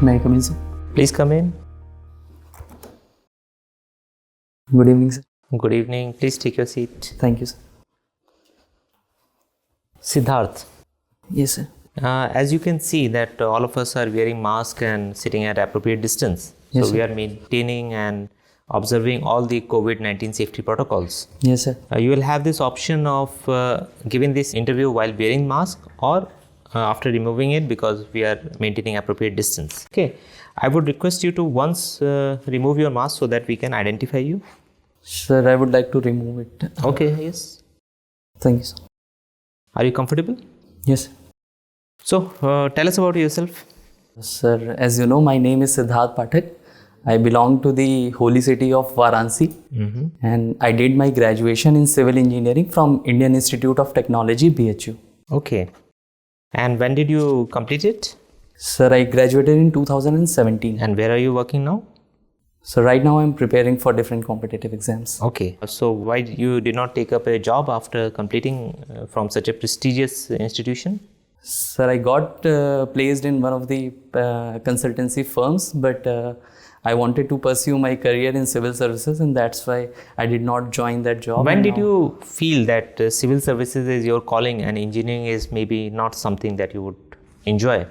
May I come in, sir? Please come in. Good evening, sir. Good evening. Please take your seat. Thank you, sir. Siddharth, Yes, sir. as you can see that all of us are wearing masks and sitting at appropriate distance. Yes, So we sir. are maintaining and observing all the COVID-19 safety protocols. Yes, sir. You will have this option of giving this interview while wearing mask or after removing it because we are maintaining appropriate distance. Okay. I would request you to once remove your mask so that we can identify you. Sir, I would like to remove it. Okay. Yes. Thank you, sir. Are you comfortable? Yes, sir. So tell us about yourself. Sir, as you know, my name is Siddharth Pathak. I belong to the holy city of Varanasi, and I did my graduation in civil engineering from Indian Institute of Technology, BHU. Okay. And when did you complete it? Sir, I graduated in 2017. And where are you working now? So right now I'm preparing for different competitive exams. Okay. So why you did not take up a job after completing from such a prestigious institution? Sir, I got placed in one of the consultancy firms, but I wanted to pursue my career in civil services, and that's why I did not join that job. When did you feel that civil services is your calling and engineering is maybe not something that you would enjoy?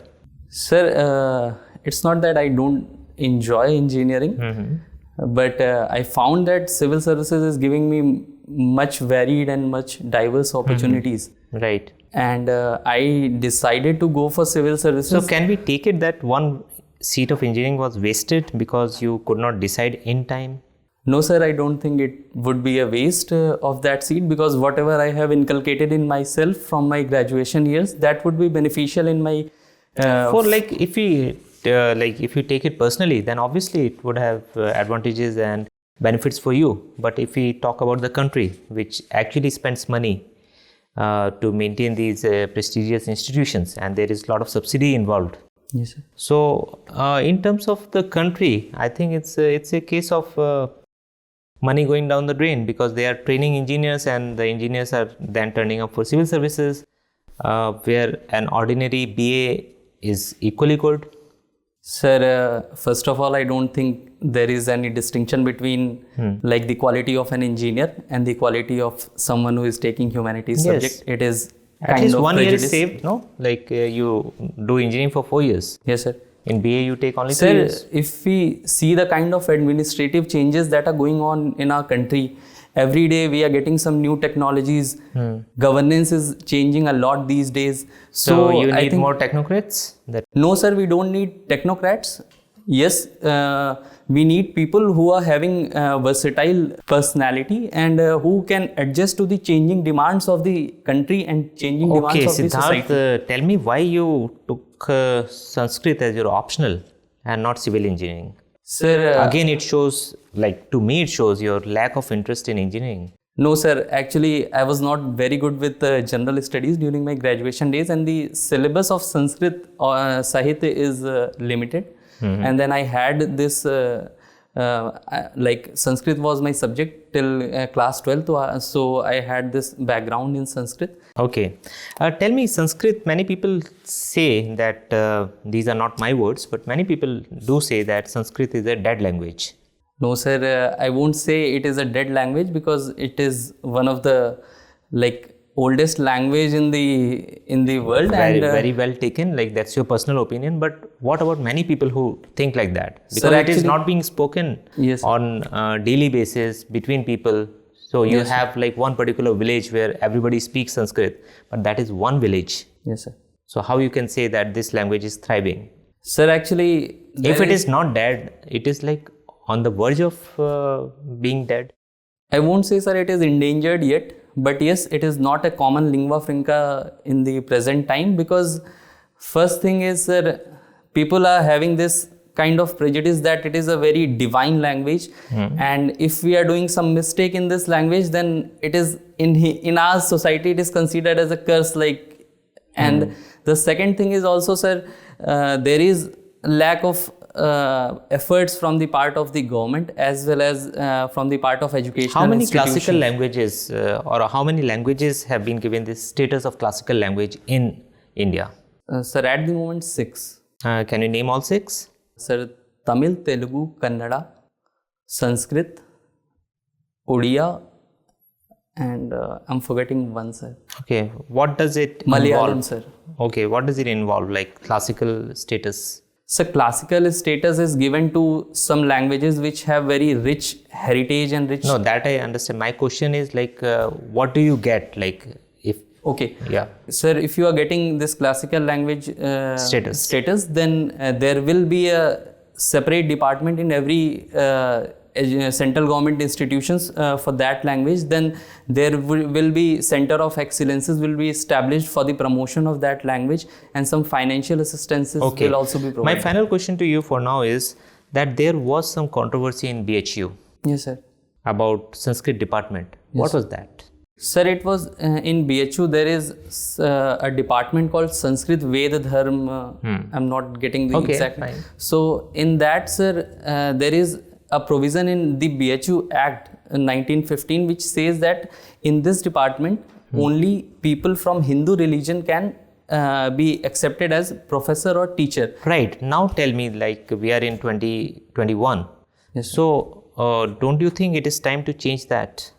Sir, it's not that I don't enjoy engineering, but I found that civil services is giving me much varied and much diverse opportunities. Right. And I decided to go for civil services. So can we take it that one seat of engineering was wasted because you could not decide in time? No, sir, I don't think it would be a waste of that seat, because whatever I have inculcated in myself from my graduation years, that would be beneficial in my... if you take it personally, then obviously it would have advantages and benefits for you. But if we talk about the country, which actually spends money to maintain these prestigious institutions, and there is a lot of subsidy involved. Yes, sir. So in terms of the country, I think it's a case of money going down the drain, because they are training engineers and the engineers are then turning up for civil services where an ordinary BA is equally good. Sir, first of all, I don't think there is any distinction between like the quality of an engineer and the quality of someone who is taking humanities subject. It is at least 1 year is saved, no? You do engineering for 4 years. Yes, sir. In BA, you take only 3 years. If we see the kind of administrative changes that are going on in our country, every day we are getting some new technologies. Governance is changing a lot these days. So you need more technocrats? No, sir, we don't need technocrats. Yes, we need people who are having versatile personality and who can adjust to the changing demands of the country and changing demands of the society. Siddharth, tell me why you took Sanskrit as your optional and not civil engineering. Sir, again, it shows, to me, it shows your lack of interest in engineering. No, sir. Actually, I was not very good with general studies during my graduation days, and the syllabus of Sanskrit Sahitya is limited. And then I had this, Sanskrit was my subject till class 12th, so I had this background in Sanskrit. Okay. Tell me, Sanskrit, many people say that, these are not my words, but many people do say that Sanskrit is a dead language. No, sir, I won't say it is a dead language, because it is one of the oldest language in the world. Very well taken. That's your personal opinion. But what about many people who think like that? Because it is not being spoken on a daily basis between people. So you have one particular village where everybody speaks Sanskrit, but that is one village. Yes, sir. So how you can say that this language is thriving? Sir, actually, if it is not dead, it is on the verge of being dead. I won't say, sir, it is endangered yet. But yes, it is not a common lingua franca in the present time, because first thing is, sir, people are having this kind of prejudice that it is a very divine language, and if we are doing some mistake in this language, then it is in our society it is considered as a curse. And the second thing is also, sir, there is lack of efforts from the part of the government as well as from the part of education. How many classical languages or how many languages have been given this status of classical language in India? Sir, at the moment 6. Can you name all 6? Sir, Tamil, Telugu, Kannada, Sanskrit, Odia, and I'm forgetting one, sir. Okay, what does it Malayalam, involve? sir. Okay, what does it involve? Like classical status? So classical status is given to some languages which have very rich heritage and rich. No, that I understand. My question is like, what do you get? Like, if Okay. yeah, Sir, if you are getting this classical language status, then there will be a separate department in every central government institutions for that language. Then there will be center of excellences will be established for the promotion of that language, and some financial assistances okay. will also be My provided. final question to you for now is that there was some controversy in BHU Yes, sir. about Sanskrit department. What was that? Sir, it was in BHU. There is a department called Sanskrit Veda Dharma. I'm not getting the Okay, exact. fine. So in that, sir, there is a provision in the BHU Act 1915 which says that in this department only people from Hindu religion can be accepted as professor or teacher. Right. Now tell me, like we are in 2021. Yes, sir. So don't you think it is time to change that?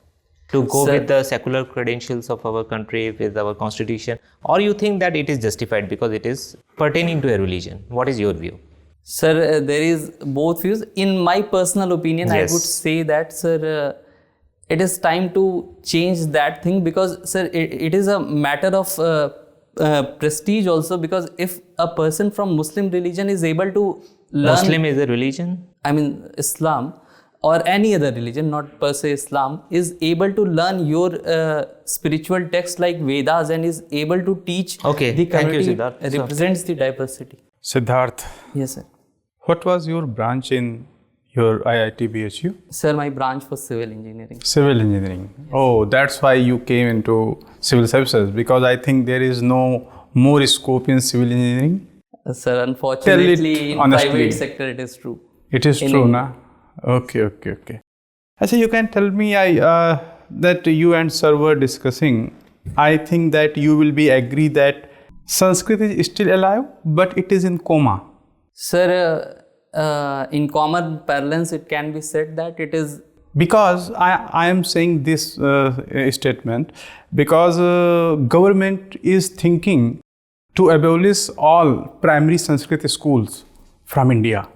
To go Sir, with the secular credentials of our country, with our constitution, or you think that it is justified because it is pertaining to a religion? What is your view? Sir, there is both views. In my personal opinion, Yes. I would say that, sir, it is time to change that thing because, sir, it is a matter of prestige also, because if a person from Muslim religion is able to learn, Muslim is a religion? I mean Islam or any other religion, not per se Islam, is able to learn your spiritual text like Vedas and is able to teach Okay, the thank you, community, Siddharth. So- represents the diversity. Siddharth, Yes, sir. what was your branch in your IIT BHU? Sir, my branch was civil engineering. Civil engineering. Oh, that's why you came into civil services, because I think there is no more scope in civil engineering. Sir, unfortunately, in honestly. private sector it is true. It is true, na? Okay. Actually, you can tell me that you and sir were discussing. I think that you will be agree that Sanskrit is still alive, but it is in coma. Sir, in common parlance, it can be said that it is. Because I am saying this statement because government is thinking to abolish all primary Sanskrit schools from India,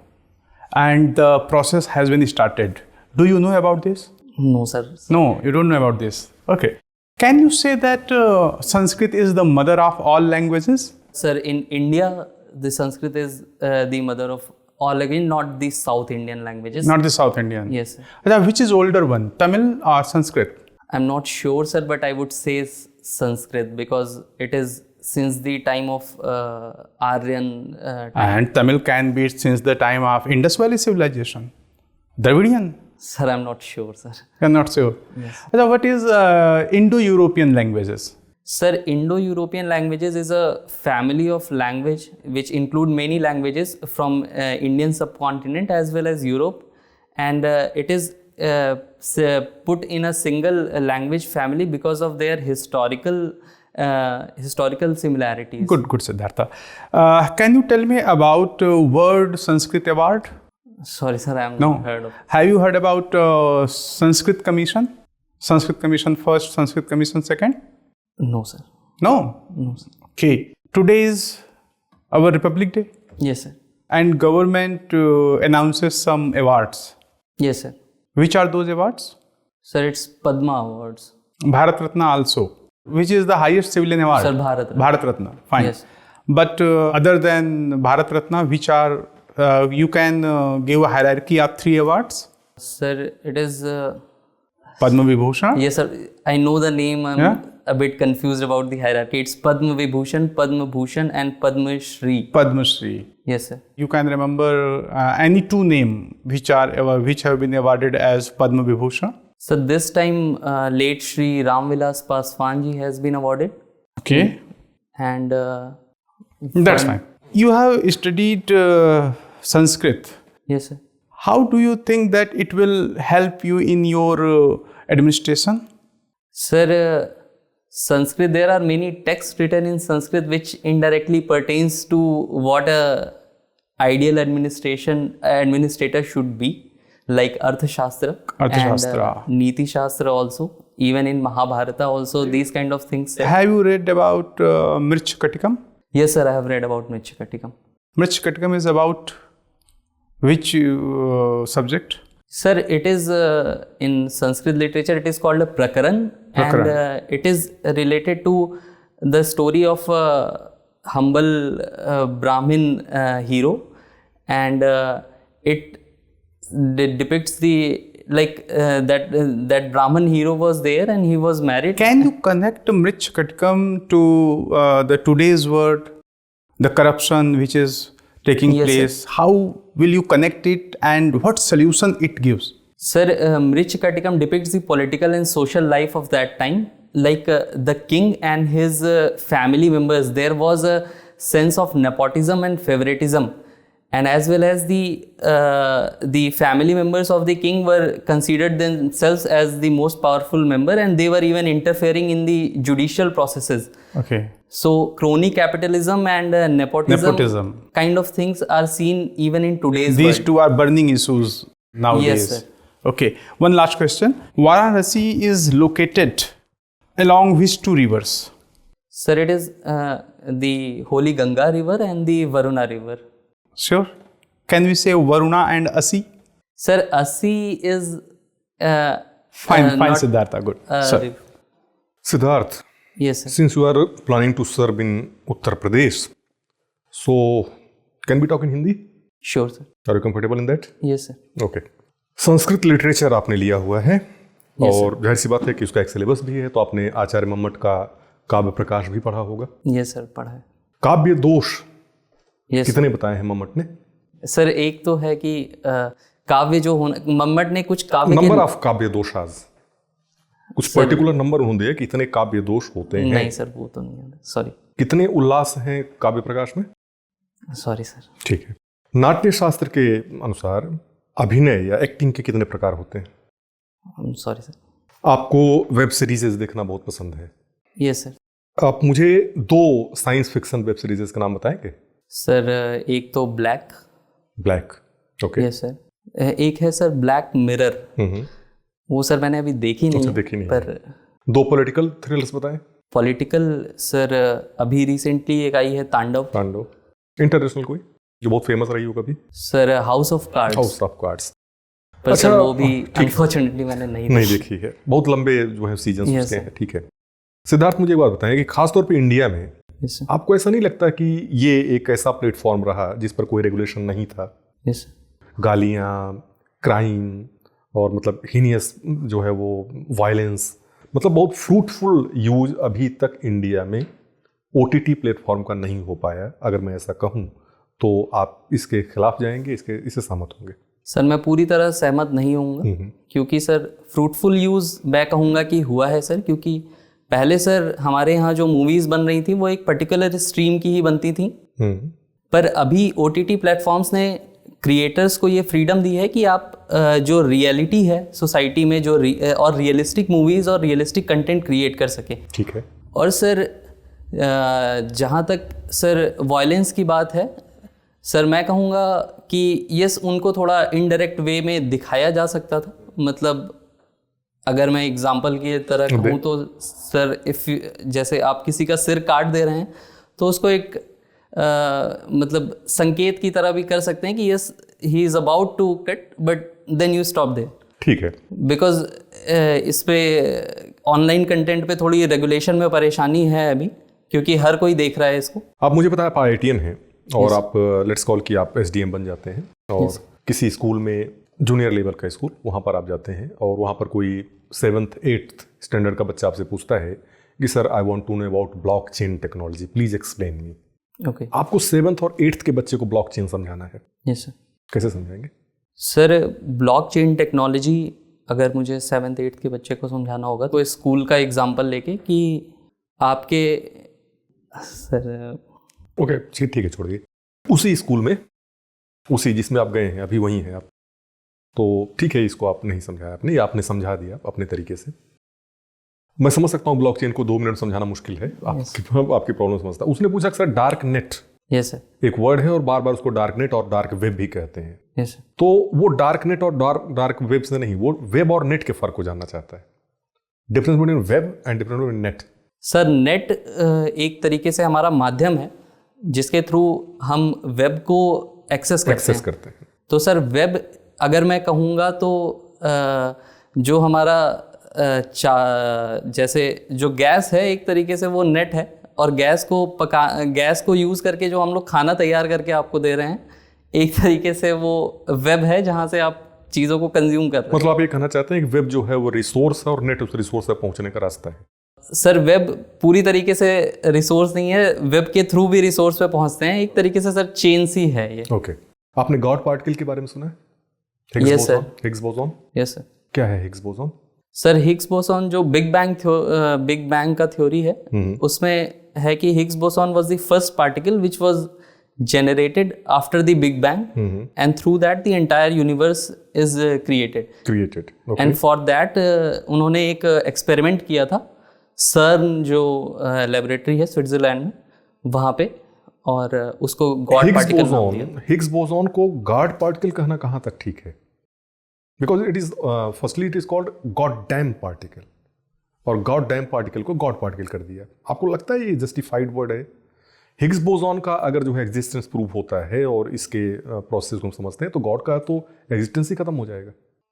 and the process has been started. Do you know about this? No, sir. No, you don't know about this. Okay. Can you say that Sanskrit is the mother of all languages? Sir, in India, the Sanskrit is the mother of all languages, not the South Indian languages. Not the South Indian. Yes, sir. Which is older one, Tamil or Sanskrit? I'm not sure, sir, but I would say Sanskrit because it is since the time of Aryan time. And Tamil can be since the time of Indus Valley civilization. Dravidian? Sir, I'm not sure, sir. I'm not sure. Yes. What is Indo-European languages? Sir, Indo-European languages is a family of language which include many languages from Indian subcontinent as well as Europe, and it is put in a single language family because of their historical similarities. Good, Siddhartha. Can you tell me about World Sanskrit Award? Sorry, sir, I have No. not heard of. Have you heard about Sanskrit Commission? Sanskrit Commission first, Sanskrit Commission second? No, sir. No? No, sir. Okay. Today is our Republic Day, Yes, sir. and government announces some awards. Yes, sir. Which are those awards? Sir, it's Padma Awards. Bharat Ratna also. Which is the highest civilian award? Sir, Bharat Ratna. Bharat Ratna. Fine. Yes. But other than Bharat Ratna, which are you can give a hierarchy of 3 awards? Sir, it is. Padma Vibhushan. Yes, sir. I know the name. I'm Yeah? a bit confused about the hierarchy. It's Padma Vibhushan, Padma Bhushan, and Padma Shri. Padma Shri. Yes, sir. You can remember any 2 names which have been awarded as Padma Vibhushan. So this time, late Shri Ramvilas Paswan ji has been awarded, Okay. and That's fine. You have studied Sanskrit. yes, sir. How do you think that it will help you in your administration? Sir, Sanskrit. There are many texts written in Sanskrit which indirectly pertains to what a ideal administrator should be, like Arthashastra Arthashastra. and Niti Shastra also. Even in Mahabharata also these kind of things. Have you read about Mrichkatikam? Yes, sir, I have read about Mrichkatikam. Mrichkatikam is about which subject? Sir, it is in Sanskrit literature, it is called a Prakaran, and it is related to the story of a humble Brahmin hero, and it depicts the that Brahmin hero was there and he was married. Can you connect Mrichkatikam to the today's world, the corruption which is taking Yes, place? sir. How will you connect it and what solution it gives? Sir, Mrichkatikam depicts the political and social life of that time. Like the king and his family members, there was a sense of nepotism and favoritism, and as well as the family members of the king were considered themselves as the most powerful member, and they were even interfering in the judicial processes. Okay. So crony capitalism and nepotism kind of things are seen even in today's These world. two are burning issues nowadays. Yes, sir. Okay. One last question. Varanasi is located along which two rivers? Sir, it is the holy Ganga river and the Varuna river. Sure. Can we say Varuna and Asi? Sir, Asi is Fine, not Siddhartha. Good. Sir. river. Siddharth, Yes, sir. since you are planning to serve in Uttar Pradesh, so can we talk in Hindi? Sure, sir. Are you comfortable in that? Yes, sir. Okay. Sanskrit literature आपने लिया हुआ है और जाहिर सी बात है कि उसका एक सिलेबस भी है, तो आपने आचार्य मम्मट का काव्य प्रकाश भी पढ़ा होगा। Yes, sir. पढ़ा है। काव्य दोष Yes, sir. कितने बताए हैं मम्मट ने? सर, एक तो है कि काव्य जो होना, मम्मट ने कुछ काव्य नंबर ऑफ काव्य दोषाज, कुछ पर्टिकुलर नंबर उन्होंने दिया कि इतने काव्य दोष होते हैं। नहीं सर, वो तो नहीं है। सॉरी। कितने उल्लास हैं काव्य प्रकाश में? Sorry sir. ठीक है। नाट्य शास्त्र के अनुसार अभिनय या एक्टिंग के कितने प्रकार होते हैं? Sorry sir. आपको वेब सीरीजेस देखना बहुत पसंद है। Yes sir. आप मुझे 2 साइंस फिक्शन वेब सीरीजेस का नाम बताएंगे? सर, एक तो black. Black. Okay. Yes sir. एक है सर ब्लैक मिरर। वो सर मैंने अभी देखी नहीं, देखी नहीं पर 2 पॉलिटिकल थ्रिलर्स बताएं। पॉलिटिकल सर, अभी रिसेंटली एक आई है तांडव। इंटरनेशनल कोई जो बहुत फेमस रही हो कभी? Sir, house of cards. House of cards. पर अच्छा, सर वो भी अनफॉर्चुनेटली मैंने नहीं देखी है। बहुत लंबे जो है सीजन्स Yes, उसके हैं। ठीक है। सिद्धार्थ, मुझे एक बात बताएं कि खासतौर पे इंडिया में Yes, sir. आपको ऐसा नहीं लगता कि ये एक ऐसा प्लेटफॉर्म रहा जिस पर कोई रेगुलेशन नहीं था? Yes, sir. गालियाँ, क्राइम और मतलब हीनियस जो है वो वायलेंस, मतलब बहुत फ्रूटफुल यूज अभी तक इंडिया में OTT प्लेटफॉर्म का नहीं हो पाया। अगर मैं ऐसा कहूँ तो आप इसके खिलाफ जाएंगे, इससे सहमत होंगे? सर, मैं पूरी तरह सहमत नहीं होऊंगा, क्योंकि सर फ्रूटफुल यूज़ मैं कहूँगा कि हुआ है सर। क्योंकि पहले सर हमारे यहाँ जो मूवीज़ बन रही थी वो एक पर्टिकुलर स्ट्रीम की ही बनती थी, पर अभी OTT प्लेटफॉर्म्स ने क्रिएटर्स को ये फ्रीडम दी है कि आप जो रियलिटी है सोसाइटी में जो और रियलिस्टिक मूवीज़ और रियलिस्टिक कंटेंट क्रिएट कर सके। ठीक है। और सर जहाँ तक सर वायलेंस की बात है, सर मैं कहूँगा कि यस, उनको थोड़ा इनडायरेक्ट वे में दिखाया जा सकता था। मतलब अगर मैं एग्जांपल की तरह कहूँ तो सर, जैसे आप किसी का सिर काट दे रहे हैं तो उसको एक मतलब संकेत की तरह भी कर सकते हैं कि yes, he is about to cut, but then you stop there. ठीक है। बिकॉज इस पे ऑनलाइन कंटेंट पे थोड़ी रेगुलेशन में परेशानी है अभी, क्योंकि हर कोई देख रहा है इसको। आप मुझे पता है आप IITian हैं और आप लेट्स कॉल कि आप SDM बन जाते हैं और किसी स्कूल में जूनियर लेवल का स्कूल, वहाँ पर आप जाते हैं और वहाँ पर कोई 7th 8th स्टैंडर्ड का बच्चा आपसे पूछता है कि sir I want to know about blockchain technology, please explain me. Okay. आपको 7th और 8th के बच्चे को ब्लॉकचेन समझाना है। Yes sir. कैसे समझाएंगे? सर, ब्लॉकचेन टेक्नोलॉजी अगर मुझे 7th 8th के बच्चे को समझाना होगा तो स्कूल का एग्जांपल लेके कि आपके सर ओके ठीक है, छोड़िए। उसी स्कूल में, उसी जिसमें आप गए हैं अभी वहीं हैं आप, तो ठीक है, इसको आप नहीं समझाया आपने, या आपने समझा दिया अपने तरीके से। मैं समझ सकता हूँ ब्लॉकचेन को 2 मिनट समझाना मुश्किल है, आपकी प्रॉब्लम समझता। उसने पूछा sir dark net Yes sir. एक वर्ड है और बार बार उसको डार्क नेट और डार्क वेब भी कहते हैं। Yes sir. तो वो डार्क नेट और डार्क वेब से नहीं, वो वेब और नेट के फर्क को जानना चाहता है। Difference between web and difference between net. Sir net एक तरीके से हमारा माध्यम है जिसके थ्रू हम वेब को एक्सेस करते हैं। तो सर वेब अगर मैं कहूँगा तो जो हमारा जैसे जो गैस है एक तरीके से वो नेट है, और गैस को यूज़ करके जो हम लोग खाना तैयार करके आपको दे रहे हैं एक तरीके से वो वेब है जहाँ से आप चीज़ों को कंज्यूम कर रहे हैं। मतलब आप ये कहना चाहते हैं कि वेब जो है वो रिसोर्स है और नेट उस रिसोर्स तक पहुंचने का रास्ता है। सर वेब पूरी तरीके से रिसोर्स नहीं है, वेब के थ्रू भी रिसोर्स पे पहुंचते हैं, एक तरीके से सर चेन सी है ये। ओके आपने गॉड पार्टिकल के बारे में सुना है? Yes, sir. Higgs boson. Yes sir. क्या है Higgs boson? Sir Higgs boson जो बिग बैंग का थ्योरी है उसमें है कि Higgs boson was the first particle which was generated after the big bang and through that the entire universe is created okay. and for that उन्होंने एक experiment किया था सर्न जो लेबोरेटरी है स्विट्जरलैंड में वहाँ पे, और उसको गॉड पार्टिकल नाम दिया। हिग्स बोसॉन को गॉड पार्टिकल कहना कहाँ तक ठीक है? Because it is firstly it is called god damn particle, और गॉड डैम पार्टिकल को गॉड पार्टिकल कर दिया। आपको लगता है ये जस्टिफाइड वर्ड है? हिग्स बोसॉन का अगर जो है एग्जिस्टेंस प्रूव होता है और इसके प्रोसेस को हम समझते हैं तो गॉड का तो एग्जिस्टेंस ही खत्म हो जाएगा।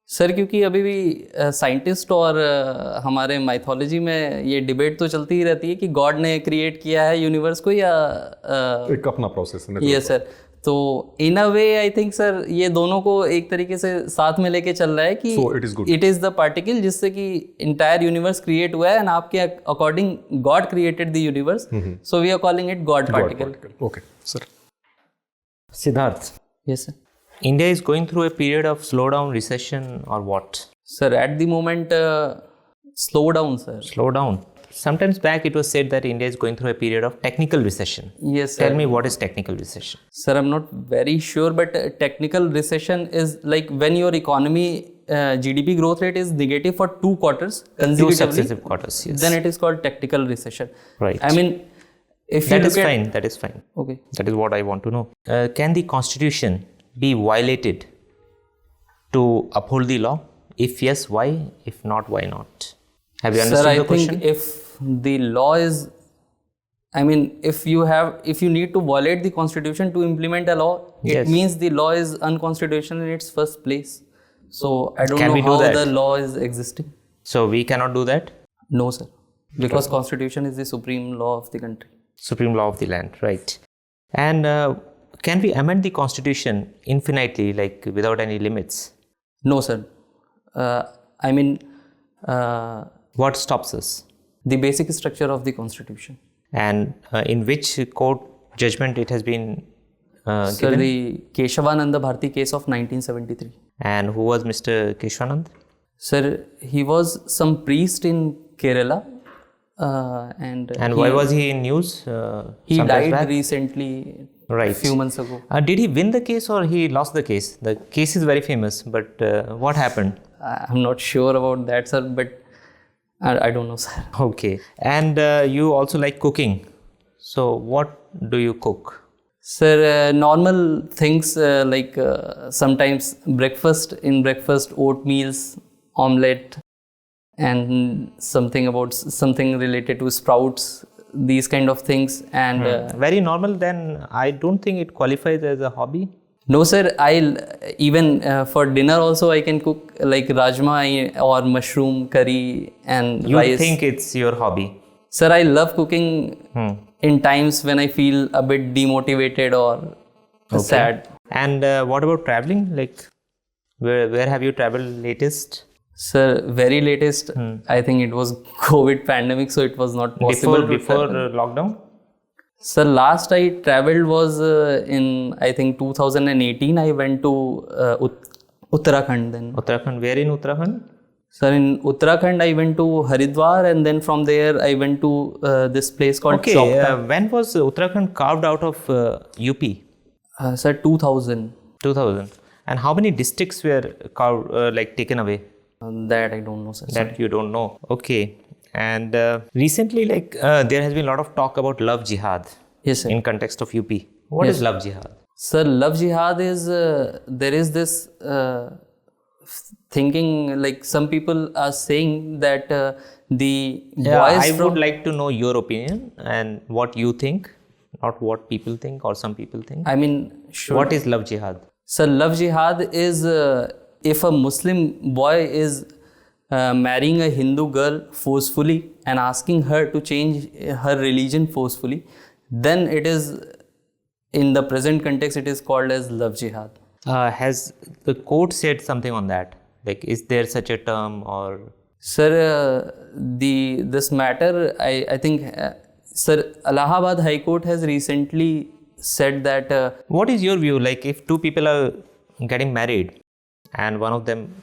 सर क्योंकि अभी भी साइंटिस्ट और हमारे माइथोलॉजी में ये डिबेट तो चलती ही रहती है कि गॉड ने क्रिएट किया है यूनिवर्स को या एक अपना प्रोसेस है। ये सर तो इन अ वे आई थिंक सर ये दोनों को एक तरीके से साथ में लेके चल रहा है कि इट इज द पार्टिकल जिससे कि इंटायर यूनिवर्स क्रिएट हुआ है, एंड आपके according God created the universe, so we are calling it God particle. Okay sir. Siddharth, yes sir. India is going through a period of slowdown, recession, or what? Sir at the moment slow down sir. Slowdown. Sometimes back it was said that India is going through a period of technical recession. Yes sir. Tell me what is technical recession? Sir, I'm not very sure, but technical recession is like when your economy GDP growth rate is negative for 2 quarters Two consecutively. successive quarters, yes. Then it is called technical recession. Right. I mean, if That you is look at, fine. That is fine. Okay. That is what I want to know. Can the constitution be violated to uphold the law? If yes, why? If not, why not? Have you Sir, understood I the question? think if the law is, I mean, if you need to violate the constitution to implement a law, it Yes. means the law is unconstitutional in its first place. So I don't Can know we do how that? the law is existing. So we cannot do that? No, sir, because constitution is the supreme law of the country. Supreme law of the land, right? And can we amend the constitution infinitely, like without any limits? No, sir. I mean, What stops us? the basic structure of the constitution. And in which court judgment it has been Sir, given? the Keshavananda Bharti case of 1973. And who was Mr. Keshwanand? Sir, he was some priest in Kerala, and Why was he in news? he some days died back? recently, Right. a few months ago. Did he win the case or he lost the case? The case is very famous, but what happened? I'm not sure about that, sir, but I don't know, sir. Okay. And you also like cooking. So what do you cook? Sir, normal things like sometimes breakfast oatmeals, omelette, and something related to sprouts, these kind of things. And Very normal, then I don't think it qualifies as a hobby. no, sir, I'll even for dinner also I can cook like rajma or mushroom curry and You rice. think it's your hobby? Sir, I love cooking in times when I feel a bit demotivated or sad. And what about traveling? Like, where have you traveled latest? Sir, very latest, I think it was COVID pandemic, so it was not possible Before to travel. lockdown? Sir, last I traveled was in I think 2018. I went to Uttarakhand then. Uttarakhand. Where in Uttarakhand? Sir, in Uttarakhand I went to Haridwar, and then from there I went to this place called Okay. Chopta. When was Uttarakhand carved out of UP? Sir, 2000. 2000. And how many districts were carved, like taken away? That I don't know, sir. That you don't know. Okay. And recently, like there has been a lot of talk about love jihad Yes, sir. in context of UP. What is love jihad? Sir, love jihad is there is this thinking, like some people are saying that the boys I from would like to know your opinion and what you think, not what people think or some people think. I mean, should, What is love jihad? So love jihad is if a Muslim boy is marrying a Hindu girl forcefully and asking her to change her religion forcefully, then it is, in the present context, it is called as love jihad. Has the court said something on that? Like, is there such a term or? Sir, this matter, I think, Sir, Allahabad High Court has recently said that What is your view? Like, if two people are getting married and one of them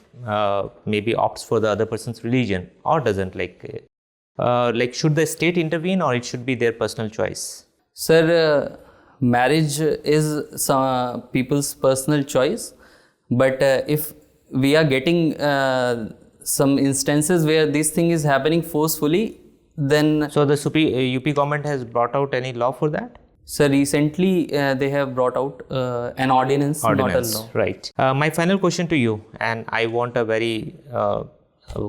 maybe opts for the other person's religion or doesn't, like should the state intervene or it should be their personal choice? Sir, marriage is some people's personal choice, but if we are getting some instances where this thing is happening forcefully, then So the UP government has brought out any law for that? sir, recently they have brought out an ordinance, not a law. Right. My final question to you, and I want a very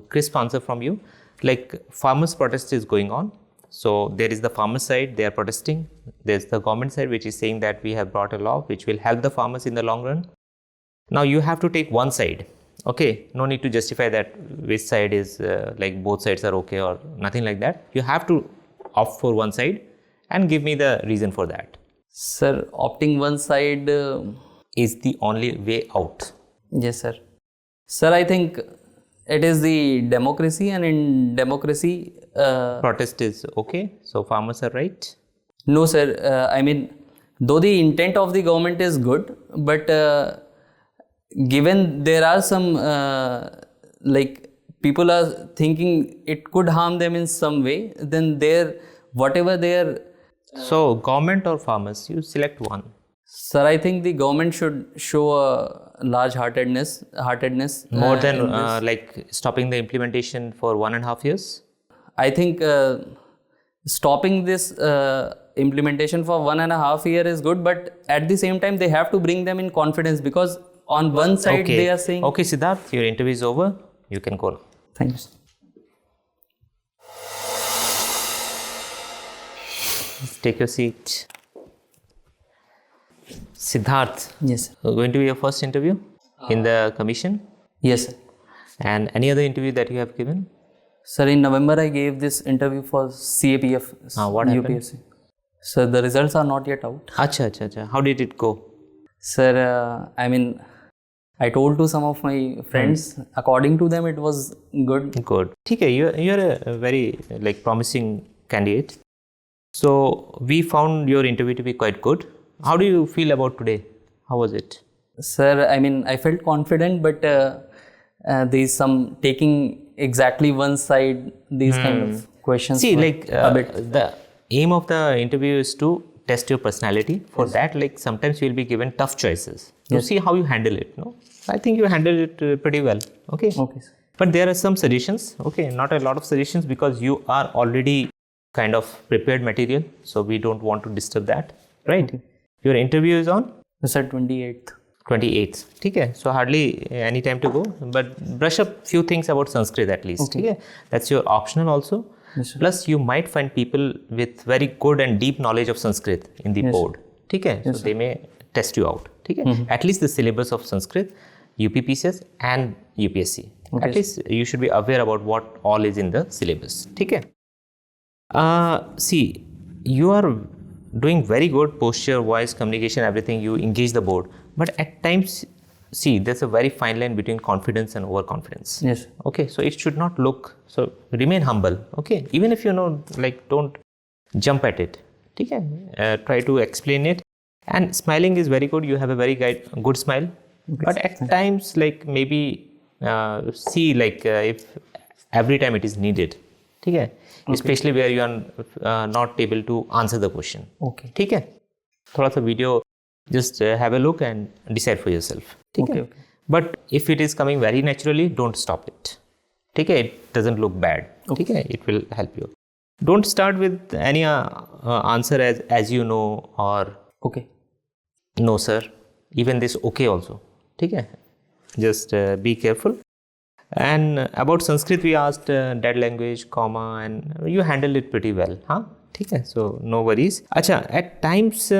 crisp answer from you. Like, farmers' protest is going on. So there is the farmer side, they are protesting. There's the government side, which is saying that we have brought a law which will help the farmers in the long run. Now you have to take one side. Okay, no need to justify that which side is like both sides are okay or nothing like that. You have to opt for one side and give me the reason for that. Sir, opting one side, Is the only way out. yes, sir. Sir, I think it is the democracy, and in democracy, Protest is okay, so farmers are right. no, sir. I mean, though the intent of the government is good, but given there are some like people are thinking it could harm them in some way, then whatever their So government or farmers, you select one. sir, I think the government should show a large heartedness More than in this. like stopping the implementation for 1.5 years. I think stopping this implementation for 1.5 years is good, but at the same time they have to bring them in confidence, because on one side they are saying, Okay, Siddharth, your interview is over. You can go now. thank you, sir. Take your seat. Siddharth, Yes, sir. going to be your first interview in the commission, Yes, sir. and any other interview that you have given? Sir, in November I gave this interview for CAPF. What happened? UPSC. Sir, the results are not yet out. Acha. How did it go? Sir, I mean, I told to some of my friends. According to them, it was good. Good. Okay, you're a very like promising candidate. So we found your interview to be quite good. How do you feel about today? How was it? Sir, I mean, I felt confident, but there is some taking exactly one side, these kind of questions. See, were like a bit. the aim of the interview is to test your personality. For that, like sometimes you will be given tough choices to see how you handle it. No, I think you handled it pretty well. Okay. Okay, sir. But there are some suggestions. Okay, not a lot of suggestions because you are already kind of prepared material. So we don't want to disturb that. Right. Okay. Your interview is on Sir, 28th. 28th. Okay. So hardly any time to go. But brush up few things about Sanskrit at least. Okay. That's your optional also. Yes, sir. Plus you might find people with very good and deep knowledge of Sanskrit in the board. Okay. So they may test you out. Okay. At least the syllabus of Sanskrit, UPPCS and UPSC. Okay. At least you should be aware about what all is in the syllabus. Okay. See, you are doing very good posture, voice, communication, everything. You engage the board. But at times, see, there's a very fine line between confidence and overconfidence. Yes. Okay, so it should not look, so remain humble. Okay, even if you know, like, don't jump at it. Okay, try to explain it. And smiling is very good. You have a very good smile. Okay. But at times, like, maybe see, like, if every time it is needed. Okay. Especially where you are not able to answer the question. Okay. Okay. Thoda sa video, just have a look and decide for yourself. Okay. But if it is coming very naturally, don't stop it. Okay. It doesn't look bad. Okay. It will help you. Don't start with any answer as you know or. Okay. No, sir. Even this okay also. ठीक है? Just be careful. And about Sanskrit, we asked dead language, comma, and you handled it pretty well. हाँ, ठीक है? So no worries. अच्छा, at times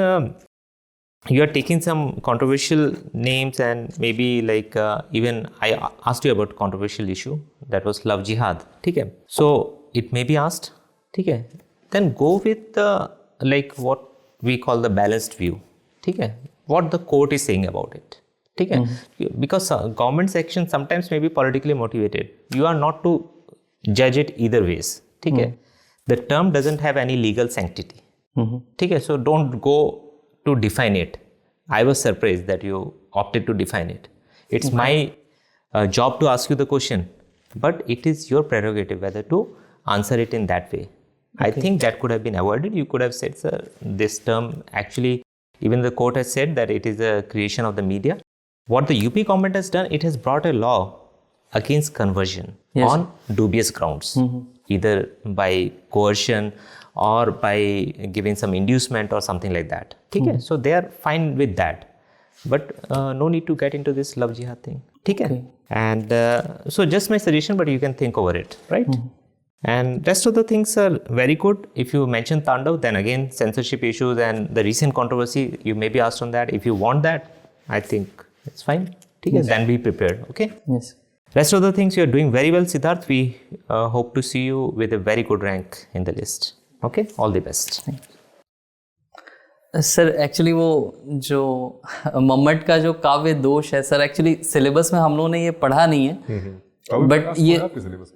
you are taking some controversial names, and maybe like even I asked you about controversial issue that was love jihad. ठीक है? So it may be asked. ठीक है? Then go with like what we call the balanced view. ठीक है? What the court is saying about it. ठीक है? Because government's action sometimes may be politically motivated. You are not to judge it either ways. ठीक है? The term doesn't have any legal sanctity. ठीक है? So don't go to define it. I was surprised that you opted to define it. It's my job to ask you the question, but it is your prerogative whether to answer it in that way. I think that could have been avoided. You could have said, sir, this term actually, even the court has said that it is a creation of the media. What the UP government has done, it has brought a law against conversion on dubious grounds, either by coercion or by giving some inducement or something like that. ठीक है? So they are fine with that. But no need to get into this love jihad thing. ठीक है? And so just my suggestion, but you can think over it, right? And rest of the things are very good. If you mention Tandav, then again censorship issues and the recent controversy, you may be asked on that. If you want that, I think it's fine. ठीक है? Then be prepared. Okay? Yes. Rest of the things you are doing very well, Siddharth. We hope to see you with a very good rank in the list. Okay? All the best. Sir actually वो जो मम्मट का जो काव्य दोष है sir, actually syllabus में हम लोगों ने ये पढ़ा नहीं है, बट ये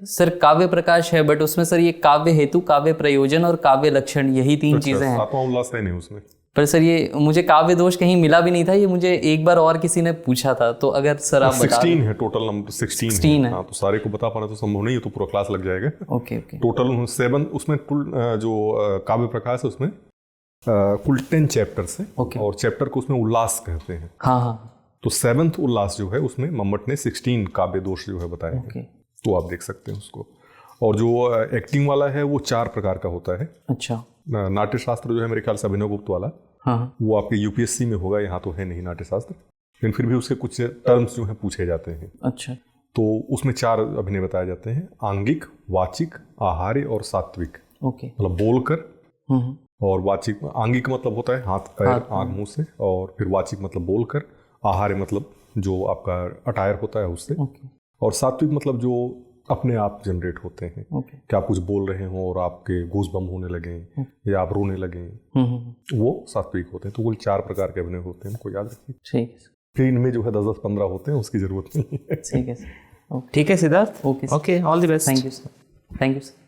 सर काव्य प्रकाश है, बट उसमें सर ये काव्य हेतु, काव्य प्रयोजन और काव्य लक्षण, यही 3 चीजें हैं। आत्मा उल्लास है नहीं उसमें। पर सर ये मुझे काव्य दोष कहीं मिला भी नहीं था, ये मुझे एक बार और किसी ने पूछा था, तो अगर सर आप बता। 16 है टोटल नंबर, 16 है। हाँ, तो सारे को बता पाना तो संभव नहीं है, तो पूरा क्लास लग जाएगा। Okay okay. टोटल 7 उसमें जो काव्य प्रकाश है उसमें कुल 10 चैप्टर्स हैं, और चैप्टर को उसमें उल्लास कहते हैं। हाँ हाँ। तो 7th उल्लास जो है उसमें मम्मट ने 16 काव्य दोष जो है बताए हैं, तो आप देख सकते हैं उसको। और जो एक्टिंग वाला है वो 4 प्रकार का होता है। अच्छा। नाट्य शास्त्र जो है मेरे ख्याल से अभिनव गुप्त वाला, हाँ, वो आपके यूपीएससी में होगा, यहाँ तो है नहीं नाट्य शास्त्र, लेकिन फिर भी उसके कुछ टर्म्स जो है पूछे जाते हैं। अच्छा। तो उसमें 4 अभिनय बताए जाते हैं, आंगिक, वाचिक, आहार्य और सात्विक। ओके। मतलब बोलकर, और वाचिक, आंगिक मतलब होता है हाथ पैर आँख मुंह से, और फिर वाचिक मतलब बोलकर, आहार्य मतलब जो आपका अटायर होता है उससे, और सात्विक मतलब जो अपने आप जनरेट होते हैं, कि आप कुछ बोल रहे हो और आपके गूज बम होने लगे या आप रोने लगे, वो सात्विक होते हैं। तो कुल 4 प्रकार के अभिनय होते हैं, उनको याद रखिए। ठीक है। फिर इनमें जो है 10-15 होते हैं, उसकी जरूरत नहीं है। ठीक है सर। ठीक है Siddharth. Okay okay, all the best. Thank you sir. Thank you sir.